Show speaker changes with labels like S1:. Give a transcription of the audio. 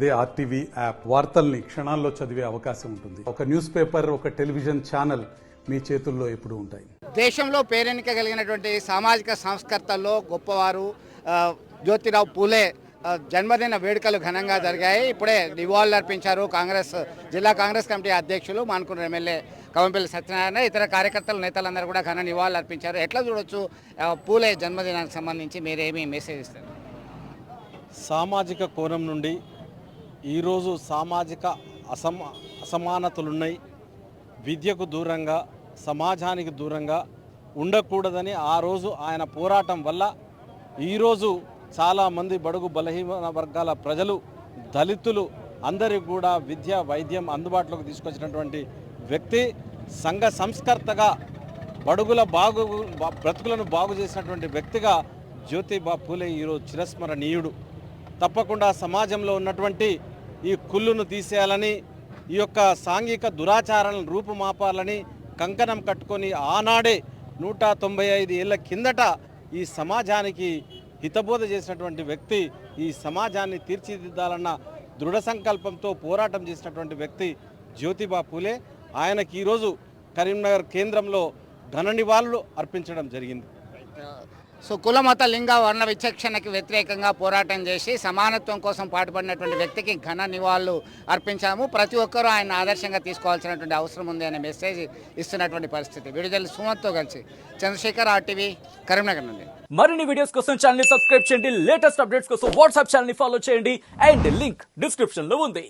S1: అదే RTV app వార్తల్ని క్షణాల్లో చదివే అవకాశం ఉంటుంది. ఒక న్యూస్ పేపర్, ఒక టెలివిజన్ ఛానల్ మీ చేతుల్లో ఎప్పుడూ ఉంటాయి.
S2: దేశంలో పేరెన్నిక కలిగినటువంటి సామాజిక సంస్కర్తల్లో గొప్పవారు జ్యోతిరావు పూలే జన్మదిన వేడుకలు ఘనంగా జరిగాయి. ఇప్పుడే నివాళులు అర్పించారు జిల్లా కాంగ్రెస్ కమిటీ అధ్యక్షులు మాన్కూరు ఎమ్మెల్యే కవంపల్లి సత్యనారాయణ, ఇతర కార్యకర్తలు, నేతలందరూ కూడా ఘన నివాళులు అర్పించారు. ఎట్లా చూడొచ్చు పూలే జన్మదినానికి సంబంధించి మీరేమీ మెసేజ్ ఇస్తారు?
S3: సామాజిక కోణం నుండి ఈరోజు సామాజిక అసమానతలున్నాయి. విద్యకు దూరంగా, సమాజానికి దూరంగా ఉండకూడదని ఆ రోజు ఆయన పోరాటం వల్ల ఈరోజు చాలామంది బడుగు బలహీన వర్గాల ప్రజలు, దళితులు అందరికీ కూడా విద్య, వైద్యం అందుబాటులోకి తీసుకొచ్చినటువంటి వ్యక్తి. సంఘ సంస్కర్తగా బడుగుల బ్రతుకులను బాగు చేసినటువంటి వ్యక్తిగా జ్యోతిబా పూలే ఈరోజు చిరస్మరణీయుడు. తప్పకుండా సమాజంలో ఉన్నటువంటి ఈ కుళ్ళును తీసేయాలని, ఈ యొక్క సాంఘిక దురాచారాలను రూపుమాపాలని కంకణం కట్టుకొని ఆనాడే 195 ఏళ్ల కిందట ఈ సమాజానికి హితబోధ చేసినటువంటి వ్యక్తి, ఈ సమాజాన్ని తీర్చిదిద్దాలన్న దృఢ సంకల్పంతో పోరాటం చేసినటువంటి వ్యక్తి జ్యోతిబా పూలే. ఆయనకి ఈరోజు కరీంనగర్ కేంద్రంలో ఘన నివాళులు అర్పించడం జరిగింది.
S2: సో కుల మత లింగ వర్ణ విచక్షణకి వ్యతిరేకంగా పోరాటం చేసి సమానత్వం కోసం పాటుపడినటువంటి వ్యక్తికి ఘన నివాళులు అర్పించాము. ప్రతి ఒక్కరూ ఆయన ఆదర్శంగా తీసుకోవాల్సినటువంటి అవసరం ఉంది అనే మెసేజ్ ఇస్తున్నటువంటి పరిస్థితి. విడుదల సుమన్తో కలిసి చంద్రశేఖర్, ఆర్టీవీ, కరీంనగర్ నుండి.
S4: మరిన్ని వీడియోస్ కోసం ఛానల్ ని సబ్స్క్రైబ్ చేయండి. లేటెస్ట్ అప్డేట్స్ కోసం వాట్సాప్ ఛానల్ ని ఫాలో చేయండి. అండ్ లింక్ డిస్క్రిప్షన్ లో ఉంది.